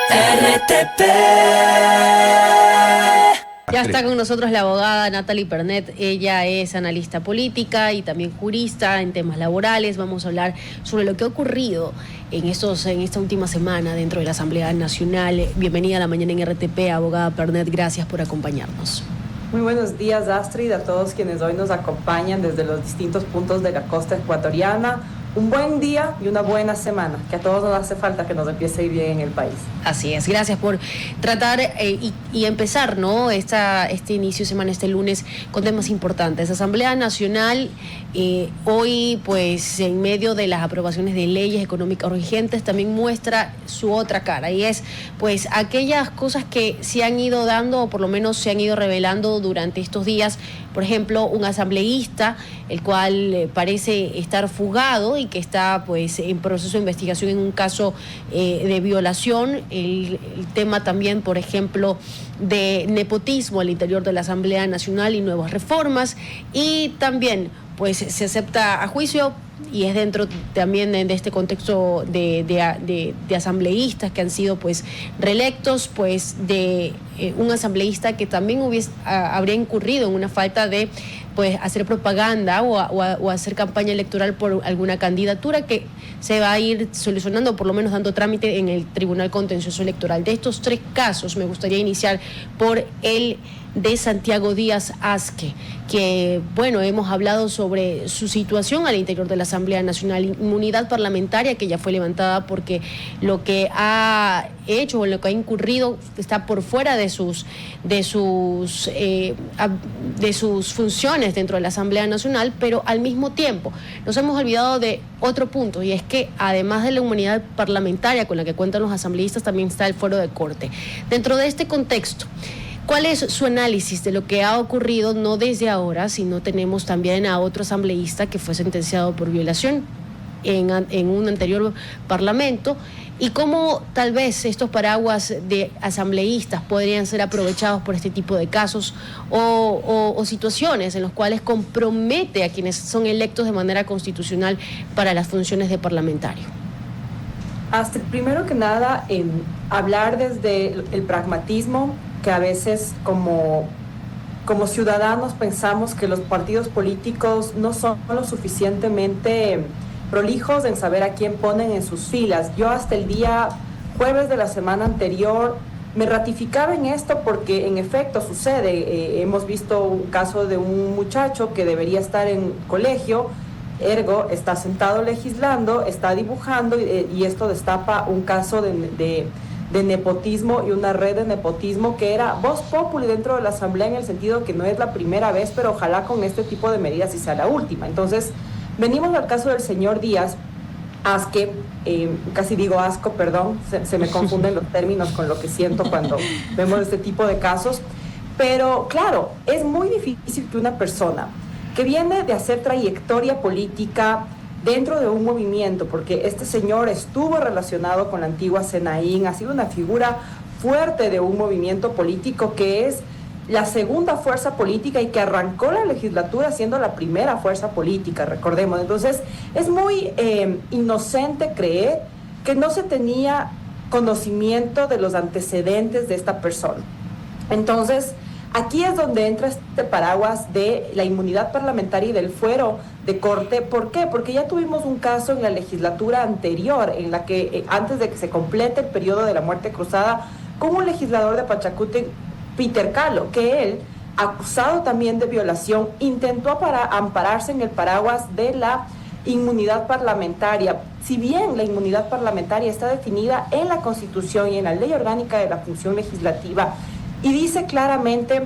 RTP. Ya está con nosotros la abogada Natalie Pernet. Ella es analista política y también jurista en temas laborales. Vamos a hablar sobre lo que ha ocurrido en esta última semana dentro de la Asamblea Nacional. Bienvenida a la mañana en RTP, abogada Pernet. Gracias por acompañarnos. Muy buenos días, Astrid, a todos quienes hoy nos acompañan desde los distintos puntos de la costa ecuatoriana. Un buen día y una buena semana, que a todos nos hace falta que nos empiece a ir bien en el país. Así es, gracias por tratar y empezar, ¿no? Este inicio de semana, este lunes, con temas importantes. Asamblea Nacional, hoy, pues, en medio de las aprobaciones de leyes económicas urgentes, también muestra su otra cara, y es, pues, aquellas cosas que se han ido dando, o por lo menos se han ido revelando durante estos días. Por ejemplo, un asambleísta, el cual parece estar fugado y que está, pues, en proceso de investigación en un caso de violación. El tema también, por ejemplo, de nepotismo al interior de la Asamblea Nacional y nuevas reformas. Y también, pues, se acepta a juicio, y es dentro también de este contexto de asambleístas que han sido, pues, reelectos, pues, de un asambleísta que también habría incurrido en una falta de, pues, hacer propaganda o hacer campaña electoral por alguna candidatura que se va a ir solucionando, por lo menos dando trámite en el Tribunal Contencioso Electoral. De estos tres casos, me gustaría iniciar por el de Santiago Díaz Asque, que, bueno, hemos hablado sobre su situación al interior de la Asamblea Nacional, inmunidad parlamentaria que ya fue levantada porque lo que ha hecho o lo que ha incurrido está por fuera de sus funciones dentro de la Asamblea Nacional, pero al mismo tiempo nos hemos olvidado de otro punto, y es que además de la inmunidad parlamentaria con la que cuentan los asambleístas, también está el fuero de corte. Dentro de este contexto, ¿cuál es su análisis de lo que ha ocurrido, no desde ahora, sino tenemos también a otro asambleísta que fue sentenciado por violación en un anterior parlamento, y cómo tal vez estos paraguas de asambleístas podrían ser aprovechados por este tipo de casos o situaciones en las cuales compromete a quienes son electos de manera constitucional para las funciones de parlamentario? Astrid, primero que nada, hablar desde el pragmatismo, que a veces como ciudadanos pensamos que los partidos políticos no son lo suficientemente prolijos en saber a quién ponen en sus filas. Yo hasta el día jueves de la semana anterior me ratificaba en esto porque en efecto sucede. Hemos visto un caso de un muchacho que debería estar en colegio, ergo está sentado legislando, está dibujando, y esto destapa un caso de nepotismo y una red de nepotismo que era vox populi dentro de la Asamblea, en el sentido que no es la primera vez, pero ojalá con este tipo de medidas sí sea la última. Entonces, venimos al caso del señor Díaz Asque, casi digo Asco, perdón, se me confunden los términos con lo que siento cuando vemos este tipo de casos, pero claro, es muy difícil que una persona que viene de hacer trayectoria política dentro de un movimiento, porque este señor estuvo relacionado con la antigua Senaín, ha sido una figura fuerte de un movimiento político que es la segunda fuerza política y que arrancó la legislatura siendo la primera fuerza política, recordemos. Entonces, es muy inocente creer que no se tenía conocimiento de los antecedentes de esta persona. Entonces, aquí es donde entra este paraguas de la inmunidad parlamentaria y del fuero de corte. ¿Por qué? Porque ya tuvimos un caso en la legislatura anterior, en la que antes de que se complete el periodo de la muerte cruzada, con un legislador de Pachacútec, Peter Calo, que él, acusado también de violación, intentó ampararse en el paraguas de la inmunidad parlamentaria. Si bien la inmunidad parlamentaria está definida en la Constitución y en la Ley Orgánica de la Función Legislativa, y dice claramente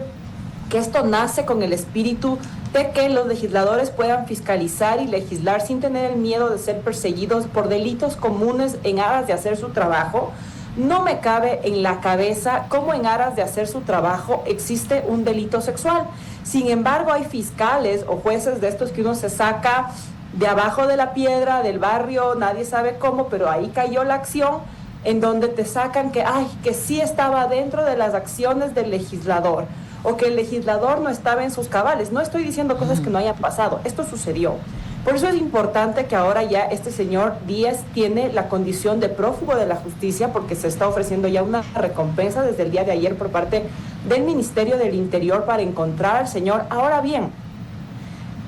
que esto nace con el espíritu de que los legisladores puedan fiscalizar y legislar sin tener el miedo de ser perseguidos por delitos comunes en aras de hacer su trabajo. No me cabe en la cabeza cómo en aras de hacer su trabajo existe un delito sexual. Sin embargo, hay fiscales o jueces de estos que uno se saca de abajo de la piedra, del barrio, nadie sabe cómo, pero ahí cayó la acción, en donde te sacan que sí estaba dentro de las acciones del legislador, o que el legislador no estaba en sus cabales. No estoy diciendo cosas que no hayan pasado, esto sucedió. Por eso es importante que ahora ya este señor Díaz tiene la condición de prófugo de la justicia, porque se está ofreciendo ya una recompensa desde el día de ayer por parte del Ministerio del Interior para encontrar al señor. Ahora bien,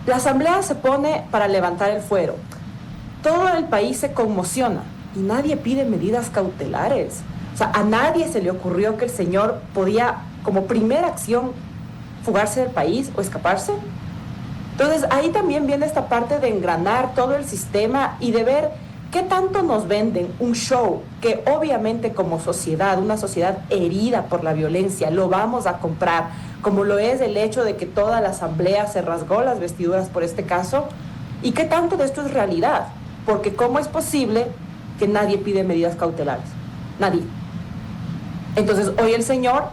la Asamblea se pone para levantar el fuero. Todo el país se conmociona y nadie pide medidas cautelares. O sea, a nadie se le ocurrió que el señor podía, como primera acción, fugarse del país o escaparse. Entonces, ahí también viene esta parte de engranar todo el sistema y de ver qué tanto nos venden un show que obviamente como sociedad, una sociedad herida por la violencia, lo vamos a comprar, como lo es el hecho de que toda la Asamblea se rasgó las vestiduras por este caso, y qué tanto de esto es realidad, porque cómo es posible que nadie pide medidas cautelares, nadie. Entonces, hoy el señor,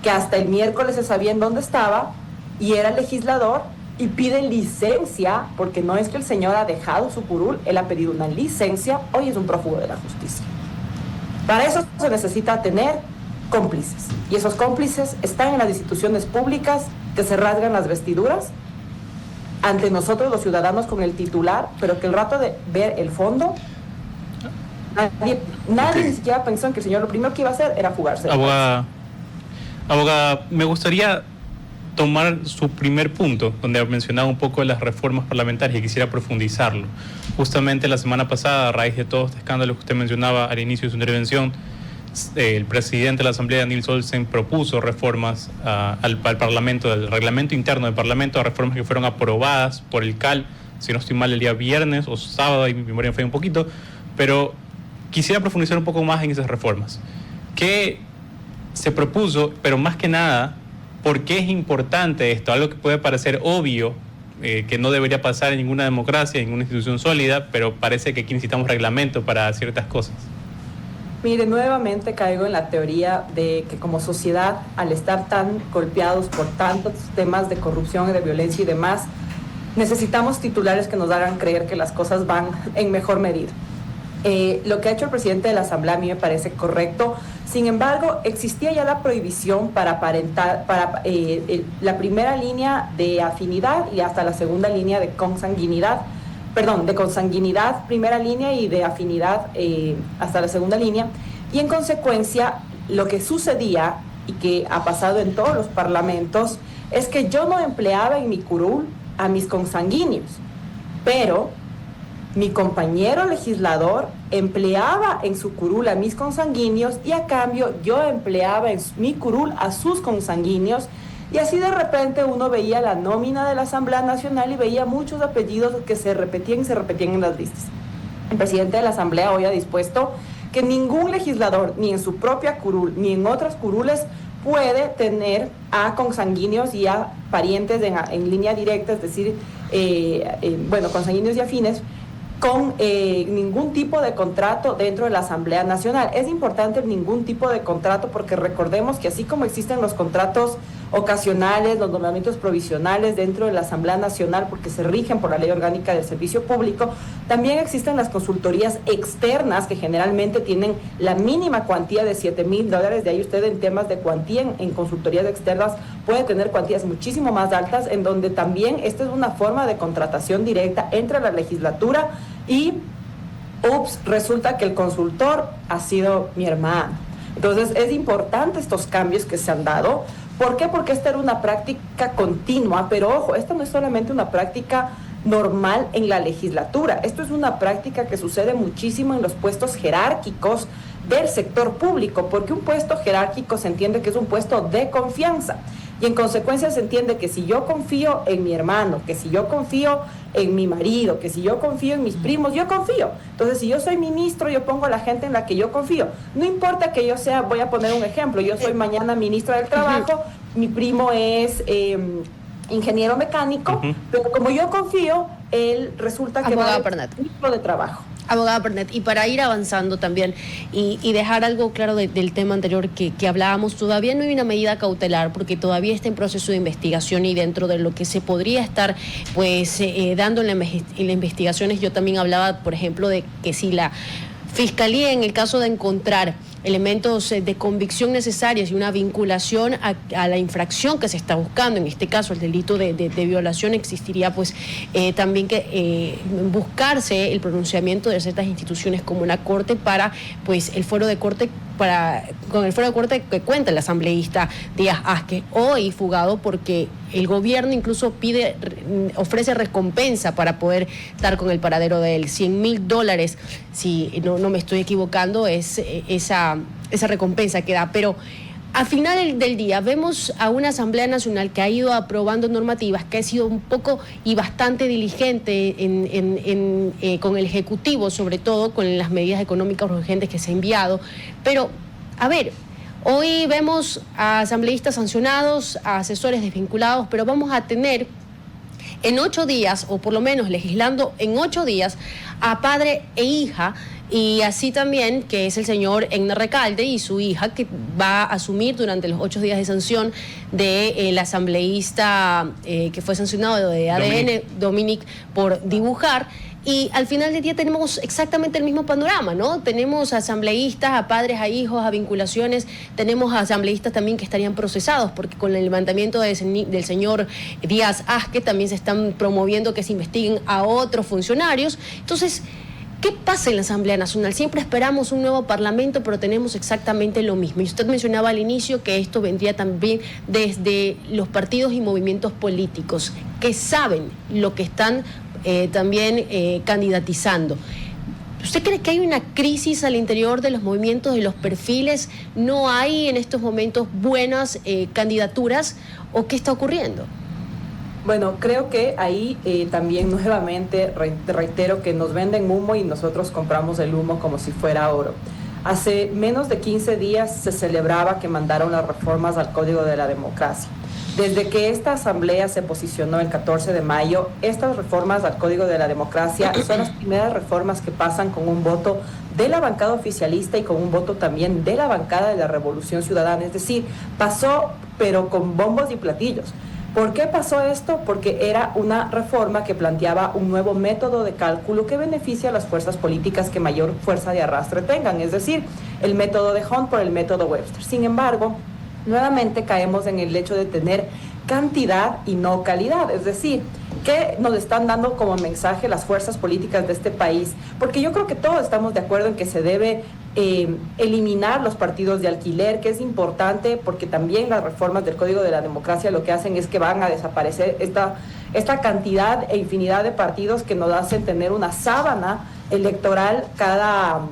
que hasta el miércoles se sabía en dónde estaba y era legislador, y pide licencia, porque no es que el señor ha dejado su curul, él ha pedido una licencia, hoy es un prófugo de la justicia. Para eso se necesita tener cómplices, y esos cómplices están en las instituciones públicas que se rasgan las vestiduras ante nosotros los ciudadanos con el titular, pero que el rato de ver el fondo, nadie ni siquiera pensó en que el señor lo primero que iba a hacer era fugarse. Abogada, me gustaría tomar su primer punto, donde ha mencionado un poco las reformas parlamentarias y quisiera profundizarlo. Justamente la semana pasada, a raíz de todo este escándalo que usted mencionaba al inicio de su intervención, el presidente de la Asamblea, Nils Olsen, propuso reformas al Parlamento, del reglamento interno del Parlamento, reformas que fueron aprobadas por el CAL, si no estoy mal, el día viernes o sábado, y mi memoria me falla un poquito, pero quisiera profundizar un poco más en esas reformas. ¿Qué se propuso? Pero más que nada, ¿por qué es importante esto? Algo que puede parecer obvio, que no debería pasar en ninguna democracia, en ninguna institución sólida, pero parece que aquí necesitamos reglamento para ciertas cosas. Mire, nuevamente caigo en la teoría de que como sociedad, al estar tan golpeados por tantos temas de corrupción y de violencia y demás, necesitamos titulares que nos hagan creer que las cosas van en mejor medida. Lo que ha hecho el presidente de la Asamblea a mí me parece correcto. Sin embargo, existía ya la prohibición para la primera línea de afinidad y hasta la segunda línea de consanguinidad. De consanguinidad, primera línea, y de afinidad hasta la segunda línea. Y en consecuencia, lo que sucedía y que ha pasado en todos los parlamentos es que yo no empleaba en mi curul a mis consanguíneos, pero mi compañero legislador empleaba en su curul a mis consanguíneos y a cambio yo empleaba en mi curul a sus consanguíneos, y así de repente uno veía la nómina de la Asamblea Nacional y veía muchos apellidos que se repetían en las listas. El presidente de la Asamblea hoy ha dispuesto que ningún legislador, ni en su propia curul, ni en otras curules, puede tener a consanguíneos y a parientes en línea directa, es decir, consanguíneos y afines, con ningún tipo de contrato dentro de la Asamblea Nacional. Es importante ningún tipo de contrato porque recordemos que así como existen los contratos ocasionales, los nombramientos provisionales dentro de la Asamblea Nacional porque se rigen por la Ley Orgánica del Servicio Público, también existen las consultorías externas que generalmente tienen la mínima cuantía de $7,000. De ahí usted en temas de cuantía en consultorías externas puede tener cuantías muchísimo más altas, en donde también esta es una forma de contratación directa entre la legislatura y resulta que el consultor ha sido mi hermano. Entonces es importante estos cambios que se han dado. ¿Por qué? Porque esta era una práctica continua, pero ojo, esta no es solamente una práctica normal en la legislatura, esto es una práctica que sucede muchísimo en los puestos jerárquicos del sector público, porque un puesto jerárquico se entiende que es un puesto de confianza. Y en consecuencia se entiende que si yo confío en mi hermano, que si yo confío en mi marido, que si yo confío en mis primos, yo confío. Entonces, si yo soy ministro, yo pongo a la gente en la que yo confío. No importa que yo sea, voy a poner un ejemplo, yo soy mañana ministra del Trabajo, mi primo es ingeniero mecánico, pero como yo confío, él resulta que va a ser ministro de Trabajo. Abogada Pernet, y para ir avanzando también y dejar algo claro del tema anterior que hablábamos, todavía no hay una medida cautelar porque todavía está en proceso de investigación, y dentro de lo que se podría estar dando en la investigaciones, yo también hablaba, por ejemplo, de que si la Fiscalía, en el caso de encontrar elementos de convicción necesarios y una vinculación a la infracción que se está buscando, en este caso el delito de violación, existiría pues también que buscarse el pronunciamiento de ciertas instituciones como la Corte para pues el fuero de corte con el fuero de corte que cuenta el asambleísta Díaz Asque, hoy fugado porque el gobierno incluso ofrece recompensa para poder dar con el paradero de él. $100,000, si no me estoy equivocando, es esa recompensa que da. Pero al final del día vemos a una Asamblea Nacional que ha ido aprobando normativas, que ha sido un poco y bastante diligente con el Ejecutivo, sobre todo con las medidas económicas urgentes que se ha enviado. Pero, a ver, hoy vemos a asambleístas sancionados, a asesores desvinculados, pero vamos a tener en 8 días, o por lo menos legislando en 8 días, a padre e hija, y así también que es el señor Egner Recalde y su hija, que va a asumir durante los 8 días de sanción del asambleísta que fue sancionado de ADN, Dominic, por dibujar. Y al final del día tenemos exactamente el mismo panorama, ¿no? Tenemos asambleístas, a padres, a hijos, a vinculaciones, tenemos asambleístas también que estarían procesados, porque con el levantamiento del señor Díaz Asque también se están promoviendo que se investiguen a otros funcionarios. Entonces, ¿qué pasa en la Asamblea Nacional? Siempre esperamos un nuevo parlamento, pero tenemos exactamente lo mismo. Y usted mencionaba al inicio que esto vendría también desde los partidos y movimientos políticos, que saben lo que están también candidatizando. ¿Usted cree que hay una crisis al interior de los movimientos, de los perfiles? ¿No hay en estos momentos buenas candidaturas? ¿O qué está ocurriendo? Bueno, creo que ahí también nuevamente reitero que nos venden humo y nosotros compramos el humo como si fuera oro. Hace menos de 15 días se celebraba que mandaron las reformas al Código de la Democracia. Desde que esta asamblea se posicionó el 14 de mayo, estas reformas al Código de la Democracia son las primeras reformas que pasan con un voto de la bancada oficialista y con un voto también de la bancada de la Revolución Ciudadana. Es decir, pasó pero con bombos y platillos. ¿Por qué pasó esto? Porque era una reforma que planteaba un nuevo método de cálculo que beneficia a las fuerzas políticas que mayor fuerza de arrastre tengan, es decir, el método de Hunt por el método Webster. Sin embargo, nuevamente caemos en el hecho de tener cantidad y no calidad, es decir, ¿qué nos están dando como mensaje las fuerzas políticas de este país? Porque yo creo que todos estamos de acuerdo en que se debe eliminar los partidos de alquiler, que es importante porque también las reformas del Código de la Democracia lo que hacen es que van a desaparecer esta cantidad e infinidad de partidos que nos hacen tener una sábana electoral cada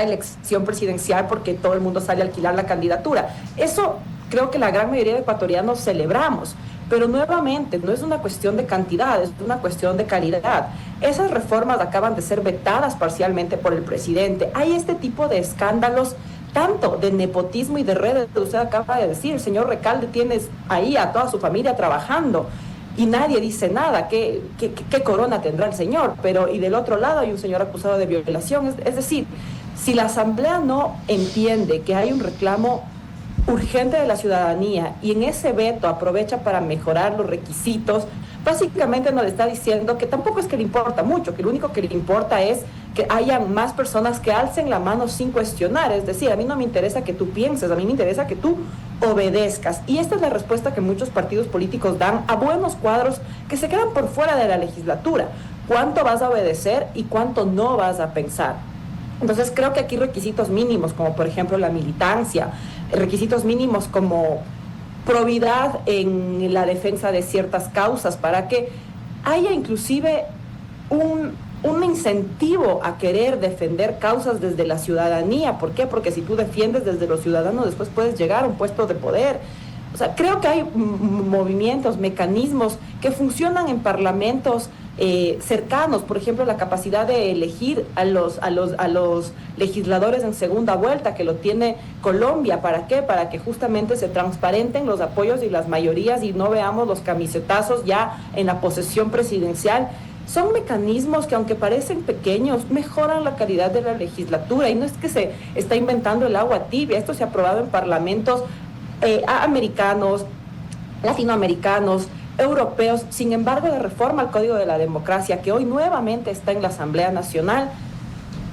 elección presidencial porque todo el mundo sale a alquilar la candidatura. Eso creo que la gran mayoría de ecuatorianos celebramos, pero nuevamente no es una cuestión de cantidad, es una cuestión de calidad. Esas reformas acaban de ser vetadas parcialmente por el presidente. Hay este tipo de escándalos, tanto de nepotismo y de redes, que usted acaba de decir. El señor Recalde tiene ahí a toda su familia trabajando y nadie dice nada. ¿Qué corona tendrá el señor? Pero y del otro lado hay un señor acusado de violación. Es decir, si la Asamblea no entiende que hay un reclamo urgente de la ciudadanía y en ese veto aprovecha para mejorar los requisitos, básicamente nos está diciendo que tampoco es que le importa mucho, que lo único que le importa es que hayan más personas que alcen la mano sin cuestionar. Es decir, a mí no me interesa que tú pienses, a mí me interesa que tú obedezcas. Y esta es la respuesta que muchos partidos políticos dan a buenos cuadros que se quedan por fuera de la legislatura. ¿Cuánto vas a obedecer y cuánto no vas a pensar? Entonces creo que aquí requisitos mínimos, como por ejemplo la militancia, requisitos mínimos como probidad en la defensa de ciertas causas, para que haya inclusive un incentivo a querer defender causas desde la ciudadanía. ¿Por qué? Porque si tú defiendes desde los ciudadanos, después puedes llegar a un puesto de poder. O sea, creo que hay movimientos, mecanismos que funcionan en parlamentos cercanos, por ejemplo, la capacidad de elegir a los legisladores en segunda vuelta, que lo tiene Colombia. ¿Para qué? Para que justamente se transparenten los apoyos y las mayorías y no veamos los camisetazos ya en la posesión presidencial. Son mecanismos que, aunque parecen pequeños, mejoran la calidad de la legislatura, y no es que se está inventando el agua tibia. Esto se ha aprobado en parlamentos americanos, latinoamericanos, europeos. Sin embargo, la reforma al Código de la Democracia, que hoy nuevamente está en la Asamblea Nacional,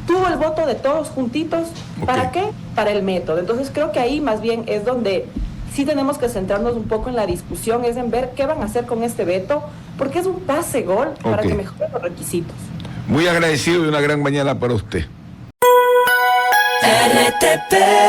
tuvo el voto de todos juntitos. ¿Para qué? Para el método. Entonces creo que ahí más bien es donde sí tenemos que centrarnos un poco en la discusión, es en ver qué van a hacer con este veto, porque es un pase gol para que mejoren los requisitos. Muy agradecido y una gran mañana para usted. RTP